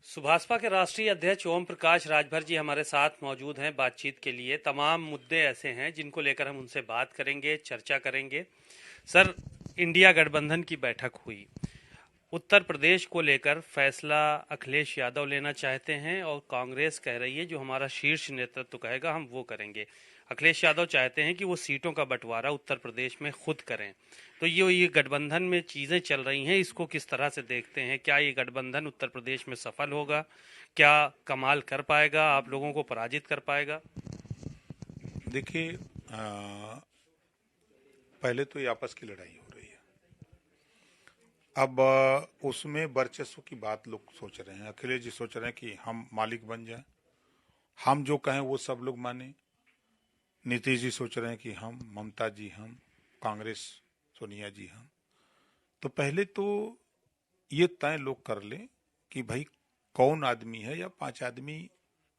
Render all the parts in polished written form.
सुभाषपा के राष्ट्रीय अध्यक्ष ओम प्रकाश राजभर जी हमारे साथ मौजूद हैं बातचीत के लिए। तमाम मुद्दे ऐसे हैं जिनको लेकर हम उनसे बात करेंगे, चर्चा करेंगे। सर, इंडिया गठबंधन की बैठक हुई। उत्तर प्रदेश को लेकर फैसला अखिलेश यादव लेना चाहते हैं और कांग्रेस कह रही है जो हमारा शीर्ष नेतृत्व कहेगा हम वो करेंगे। अखिलेश यादव चाहते हैं कि वो सीटों का बंटवारा उत्तर प्रदेश में खुद करें। तो ये गठबंधन में चीजें चल रही हैं, इसको किस तरह से देखते हैं? क्या ये गठबंधन उत्तर प्रदेश में सफल होगा? क्या कमाल कर पाएगा? आप लोगों को पराजित कर पाएगा? देखिए, पहले तो ये आपस की लड़ाई हो रही है। अब उसमें वर्चस्व की बात लोग सोच रहे हैं। अखिलेश जी सोच रहे हैं कि हम मालिक बन जाएं, हम जो कहें वो सब लोग माने। नीतीश जी सोच रहे हैं कि हम, ममता जी हम, कांग्रेस सोनिया जी हम। तो पहले तो ये तय लोग कर लें कि भाई कौन आदमी है, या 5 आदमी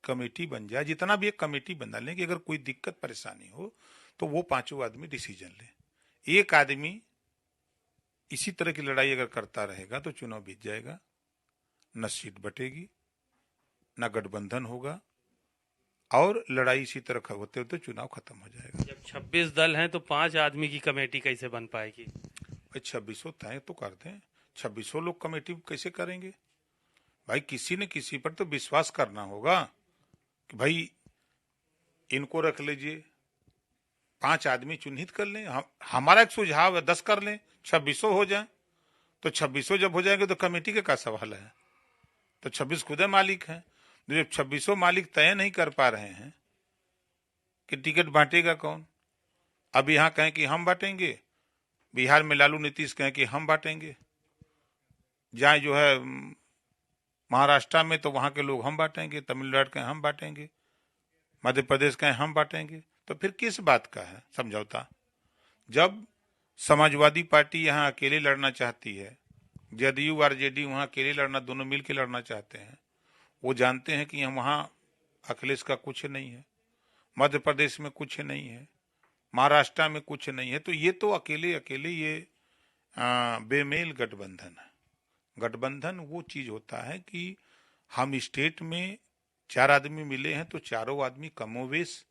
कमेटी बन जाए। जितना भी एक कमेटी बना लें कि अगर कोई दिक्कत परेशानी हो तो वो 5 आदमी डिसीजन ले। एक आदमी इसी तरह की लड़ाई अगर करता रहेगा तो चुनाव बीत जाएगा, न सीट बटेगी, न गठबंधन होगा, और लड़ाई इसी तरह होते होते चुनाव खत्म हो जाएगा। जब 26 दल हैं तो 5 आदमी की कमेटी कैसे बन पाएगी? भाई 2600 तय तो कर दें। 2600 लोग कमेटी कैसे करेंगे? भाई किसी न किसी पर तो विश्वास करना होगा कि भाई इनको रख लीजिए। 5 आदमी चिन्हित कर लें। हमारा एक सुझाव है, 10 कर लें, 2600 हो जाए। तो 2600 जब हो जाएंगे तो कमेटी का क्या सवाल है? तो 26 खुद मालिक हैं। जब 2600 मालिक तय नहीं कर पा रहे हैं कि टिकट बांटेगा कौन। अब यहाँ कहें कि हम बांटेंगे, बिहार में लालू नीतीश कहें कि हम बांटेंगे, जहाँ जो है महाराष्ट्र में तो वहां के लोग हम बांटेंगे, तमिलनाडु कहें हम बांटेंगे, मध्य प्रदेश कहें हम बांटेंगे। तो फिर किस बात का है समझौता? जब समाजवादी पार्टी यहाँ अकेले लड़ना चाहती है, जदयू आरजेडी वहां अकेले लड़ना, दोनों मिलकर लड़ना चाहते हैं। वो जानते हैं कि वहां अखिलेश का कुछ नहीं है, मध्य प्रदेश में कुछ नहीं है, महाराष्ट्र में कुछ नहीं है। तो ये तो अकेले अकेले ये बेमेल गठबंधन है। गठबंधन वो चीज होता है कि हम स्टेट में 4 आदमी मिले हैं तो चारों आदमी कमोवेश,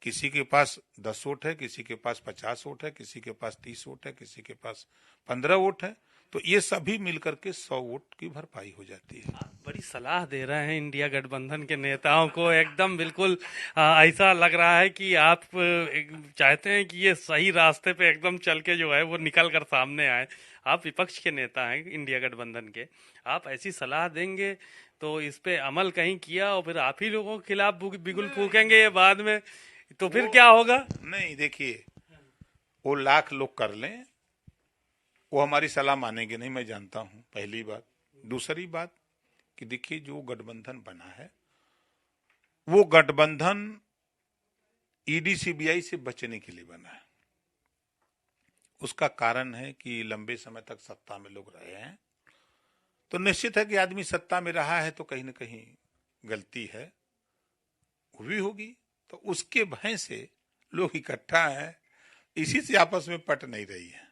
किसी के पास 10 वोट है, किसी के पास 50 वोट है, किसी के पास 30 वोट है, किसी के पास 15 वोट है। तो ये सभी मिलकर के 100 वोट की भरपाई हो जाती है। आप बड़ी सलाह दे रहे हैं इंडिया गठबंधन के नेताओं को, एकदम बिल्कुल ऐसा लग रहा है कि आप चाहते हैं कि ये सही रास्ते पे एकदम चल के जो है वो निकल कर सामने आए। आप विपक्ष के नेता हैं इंडिया गठबंधन के, आप ऐसी सलाह देंगे तो इस पे अमल कहीं किया और फिर आप ही लोगों के खिलाफ बिगुल फूकेंगे ये बाद में, तो फिर क्या होगा? नहीं, देखिए, वो लाख लोग कर लें, वो हमारी सलाह मानेंगे नहीं, मैं जानता हूं, पहली बात। दूसरी बात कि देखिए, जो गठबंधन बना है वो गठबंधन ईडी सीबीआई से बचने के लिए बना है। उसका कारण है कि लंबे समय तक सत्ता में लोग रहे हैं, तो निश्चित है कि आदमी सत्ता में रहा है तो कहीं ना कहीं गलती है हुई होगी। तो उसके भय से लोग इकट्ठा है, इसी से आपस में पट नहीं रही है।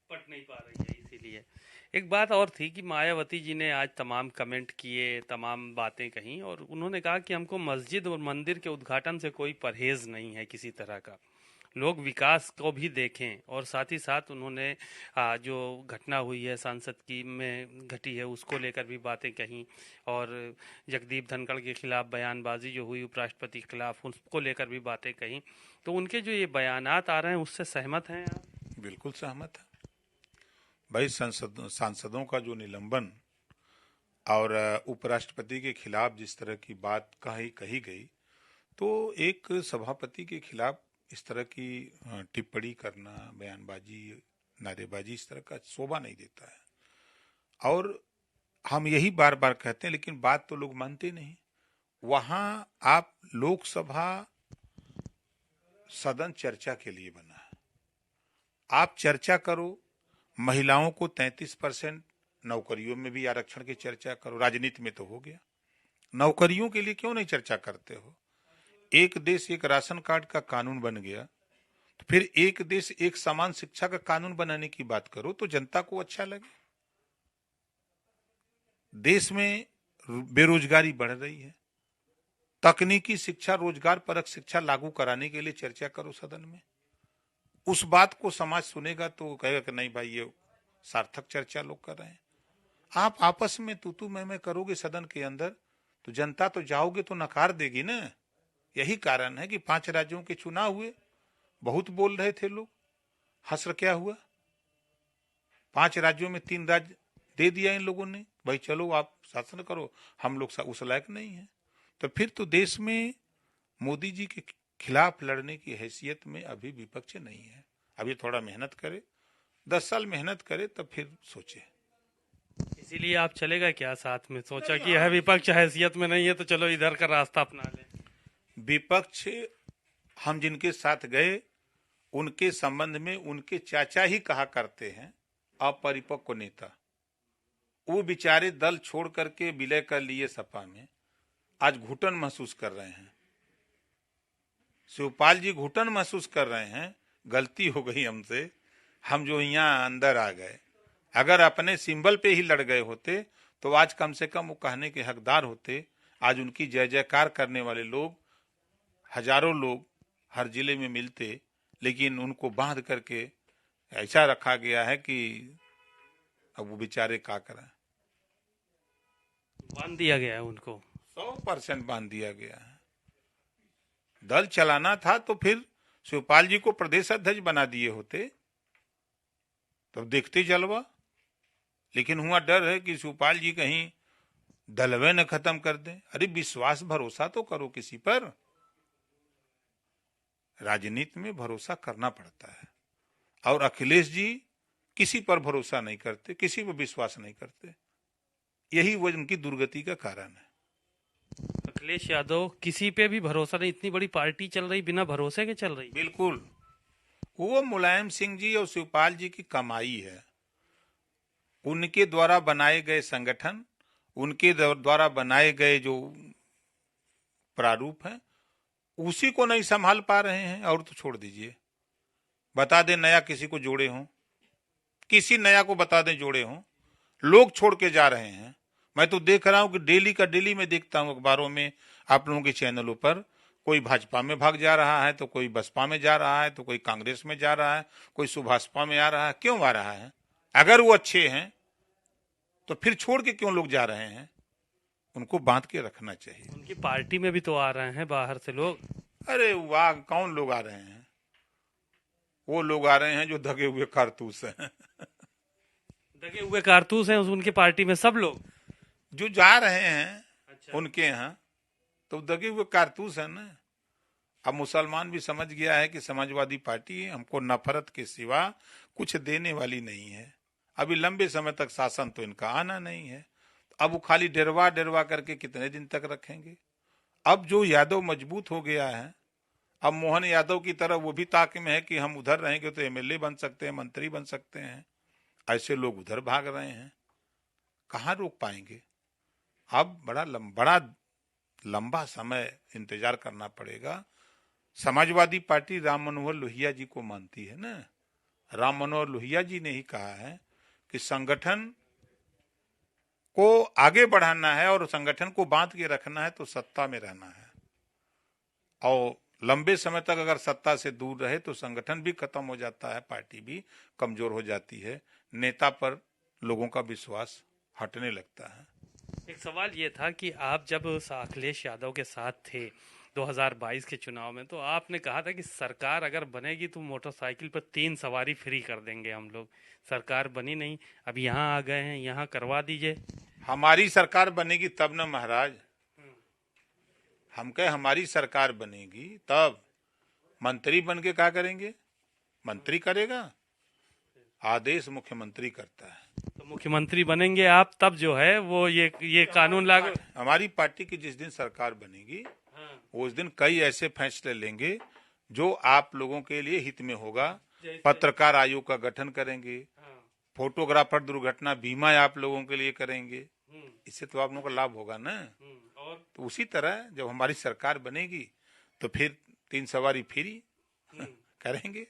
पट नहीं पा रही है, इसीलिए। एक बात और थी कि मायावती जी ने आज तमाम कमेंट किए, तमाम बातें कही और उन्होंने कहा कि हमको मस्जिद और मंदिर के उद्घाटन से कोई परहेज नहीं है किसी तरह का, लोग विकास को भी देखें। और साथ ही साथ उन्होंने जो घटना हुई है सांसद की में घटी है उसको लेकर भी बातें कहीं, और जगदीप धनखड़ के खिलाफ बयानबाजी जो हुई उपराष्ट्रपति के खिलाफ उसको लेकर भी बातें कहीं। तो उनके जो ये बयानात आ रहे हैं उससे सहमत हैं आप? बिल्कुल सहमत है। भाई सांसदों का जो निलंबन और उपराष्ट्रपति के खिलाफ जिस तरह की बात कही गई, तो एक सभापति के खिलाफ इस तरह की टिप्पणी करना, बयानबाजी, नारेबाजी, इस तरह का शोभा नहीं देता है। और हम यही बार बार कहते हैं, लेकिन बात तो लोग मानते नहीं। वहां आप लोकसभा सदन चर्चा के लिए बना है, आप चर्चा करो। महिलाओं को 33% नौकरियों में भी आरक्षण की चर्चा करो। राजनीति में तो हो गया, नौकरियों के लिए क्यों नहीं चर्चा करते हो? एक देश एक राशन कार्ड का कानून बन गया, तो फिर एक देश एक समान शिक्षा का कानून बनाने की बात करो तो जनता को अच्छा लगे। देश में बेरोजगारी बढ़ रही है, तकनीकी शिक्षा, रोजगार परक शिक्षा लागू कराने के लिए चर्चा करो सदन में। उस बात को समाज सुनेगा तो कहेगा कि नहीं भाई, ये सार्थक चर्चा लोग कर रहे हैं। आप आपस में तू मैं करोगे सदन के अंदर, तो जनता तो जाओगे तो नकार देगी ना। यही कारण है कि 5 राज्यों के चुनाव हुए, बहुत बोल रहे थे लोग, हश्र क्या हुआ? 5 राज्यों में 3 राज्य दे दिया इन लोगों ने, भाई चलो आप शासन करो, हम लोग उस लायक नहीं है। तो फिर तो देश में मोदी जी के खिलाफ लड़ने की हैसियत में अभी विपक्ष नहीं है। अभी थोड़ा मेहनत करे, 10 साल मेहनत करे, तब फिर सोचे। इसीलिए आप चलेगा क्या साथ में? सोचा कि यह विपक्ष हैसियत में नहीं है तो चलो इधर का रास्ता अपना ले। विपक्ष, हम जिनके साथ गए उनके संबंध में उनके चाचा ही कहा करते हैं अपरिपक्व नेता। वो बेचारे दल छोड़ करके विलय कर लिए सपा में, आज घुटन महसूस कर रहे हैं। शिवपाल जी घुटन महसूस कर रहे हैं, गलती हो गई हमसे, हम जो यहाँ अंदर आ गए। अगर अपने सिंबल पे ही लड़ गए होते तो आज कम से कम वो कहने के हकदार होते। आज उनकी जय जयकार करने वाले लोग, हजारों लोग हर जिले में मिलते, लेकिन उनको बांध करके ऐसा रखा गया है कि अब वो बेचारे क्या करें। बांध दिया गया है उनको, 100% बांध दिया गया है। दल चलाना था तो फिर शिवपाल जी को प्रदेश अध्यक्ष बना दिए होते, तब देखते जलवा। लेकिन हुआ डर है कि शिवपाल जी कहीं दलवे न खत्म कर दें। अरे विश्वास भरोसा तो करो किसी पर। राजनीति में भरोसा करना पड़ता है, और अखिलेश जी किसी पर भरोसा नहीं करते, किसी पर विश्वास नहीं करते। यही वो उनकी दुर्गति का कारण है। अखिलेश यादव किसी पे भी भरोसा नहीं। इतनी बड़ी पार्टी चल रही, बिना भरोसे के चल रही। बिल्कुल, वो मुलायम सिंह जी और शिवपाल जी की कमाई है। उनके द्वारा बनाए गए संगठन, उनके द्वारा बनाए गए जो प्रारूप हैं, उसी को नहीं संभाल पा रहे हैं। और तो छोड़ दीजिए, बता दें नया किसी को जोड़े हों, किसी नया को बता दें जोड़े हों, लोग छोड़ के जा रहे हैं। मैं तो देख रहा हूं कि डेली का डेली मैं देखता हूं अखबारों में, आप लोगों के चैनलों पर, कोई भाजपा में भाग जा रहा है, तो कोई बसपा में जा रहा है, तो कोई कांग्रेस में जा रहा है, कोई सुभाषपा में आ रहा है। क्यों आ रहा है? अगर वो अच्छे हैं तो फिर छोड़ के क्यों लोग जा रहे हैं? उनको बांध के रखना चाहिए। उनकी पार्टी में भी तो आ रहे हैं बाहर से लोग। अरे वाह, कौन लोग आ रहे हैं? वो लोग आ रहे हैं जो दगे हुए कारतूस हैं। दगे हुए कारतूस हैं उनकी पार्टी में सब लोग जो जा रहे हैं। अच्छा। उनके यहाँ तो दगे हुए कारतूस है ना। अब मुसलमान भी समझ गया है कि समाजवादी पार्टी हमको नफरत के सिवा कुछ देने वाली नहीं है। अभी लंबे समय तक शासन तो इनका आना नहीं है। अब वो खाली डरवा डरवा करके कितने दिन तक रखेंगे? अब जो यादव मजबूत हो गया है, अब मोहन यादव की तरह वो भी ताक में है कि हम उधर रहेंगे तो एमएलए बन सकते हैं, मंत्री बन सकते हैं। ऐसे लोग उधर भाग रहे हैं, कहाँ रोक पाएंगे? अब बड़ा लंबा समय इंतजार करना पड़ेगा। समाजवादी पार्टी राम मनोहर लोहिया जी को मानती है ना। राम मनोहर लोहिया जी ने ही कहा है कि संगठन को आगे बढ़ाना है और संगठन को बांध के रखना है तो सत्ता में रहना है। और लंबे समय तक अगर सत्ता से दूर रहे तो संगठन भी खत्म हो जाता है, पार्टी भी कमजोर हो जाती है, नेता पर लोगों का विश्वास हटने लगता है। एक सवाल ये था कि आप जब अखिलेश यादव के साथ थे 2022 के चुनाव में, तो आपने कहा था कि सरकार अगर बनेगी तो मोटरसाइकिल पर 3 सवारी फ्री कर देंगे हम लोग। सरकार बनी नहीं, अब यहाँ आ गए हैं, यहाँ करवा दीजिए। हमारी सरकार बनेगी तब ना महाराज। हम कहे हमारी सरकार बनेगी तब। मंत्री बन के क्या करेंगे? मंत्री करेगा, आदेश मुख्यमंत्री करता है। तो मुख्यमंत्री बनेंगे आप तब जो है वो ये कानून लागू। हमारी पार्टी की जिस दिन सरकार बनेगी उस दिन कई ऐसे फैसले लेंगे जो आप लोगों के लिए हित में होगा। पत्रकार आयोग का गठन करेंगे, फोटोग्राफर दुर्घटना बीमा आप लोगों के लिए करेंगे। इससे तो आप लोगों का लाभ होगा ना। और तो उसी तरह जब हमारी सरकार बनेगी तो फिर 3 सवारी फ्री करेंगे।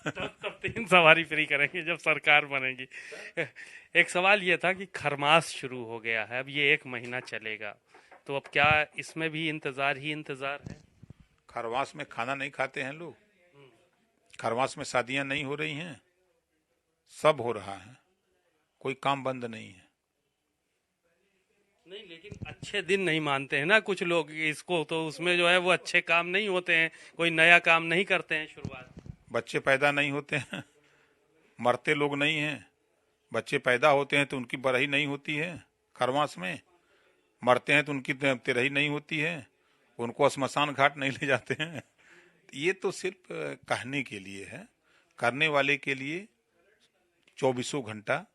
तब 3 सवारी फ्री करेंगे जब सरकार बनेगी। एक सवाल ये था कि खरमास शुरू हो गया है, अब ये 1 महीना चलेगा, तो अब क्या इसमें भी इंतजार ही इंतजार है? खरवास में खाना नहीं खाते हैं लोग, खरवास में शादियां नहीं हो रही हैं, सब हो रहा है, कोई काम बंद नहीं है। नहीं, लेकिन अच्छे दिन नहीं मानते हैं ना कुछ लोग इसको, तो उसमें जो है वो अच्छे काम नहीं होते हैं, कोई नया काम नहीं करते हैं शुरुआत। बच्चे पैदा नहीं होते हैं, मरते लोग नहीं हैं, बच्चे पैदा होते हैं तो उनकी बरही नहीं होती है खरवास में, मरते हैं तो उनकी तिरही नहीं होती है, उनको श्मशान घाट नहीं ले जाते हैं। ये तो सिर्फ कहने के लिए है, करने वाले के लिए 24 घंटा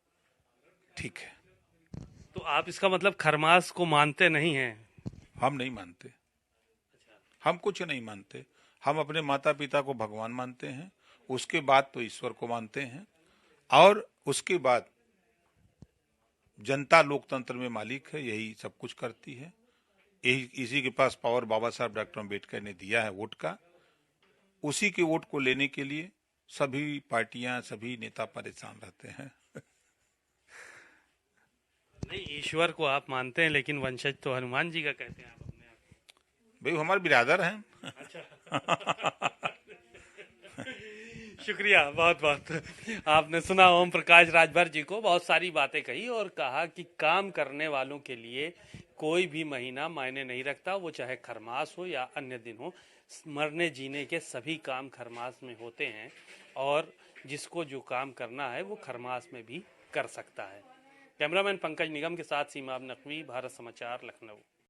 ठीक है। तो आप इसका मतलब खरमास को मानते नहीं हैं? हम नहीं मानते, हम कुछ नहीं मानते, हम अपने माता पिता को भगवान मानते हैं, उसके बाद तो ईश्वर को मानते हैं, और उसके बाद जनता लोकतंत्र में मालिक है, यही सब कुछ करती है, यही इसी के पास पावर बाबा साहब डॉक्टर अम्बेडकर ने दिया है वोट का, उसी के वोट को लेने के लिए सभी पार्टियां सभी नेता परेशान रहते हैं। नहीं, ईश्वर को आप मानते हैं, लेकिन वंशज तो हनुमान जी का कहते हैं आप अपने आप। भाई वो हमारे बिरादर हैं। शुक्रिया बहुत बहुत। आपने सुना ओम प्रकाश राजभर जी को, बहुत सारी बातें कही और कहा कि काम करने वालों के लिए कोई भी महीना मायने नहीं रखता, वो चाहे खरमास हो या अन्य दिन हो, मरने जीने के सभी काम खरमास में होते हैं, और जिसको जो काम करना है वो खरमास में भी कर सकता है। कैमरामैन पंकज निगम के साथ सीमा नकवी, भारत समाचार, लखनऊ।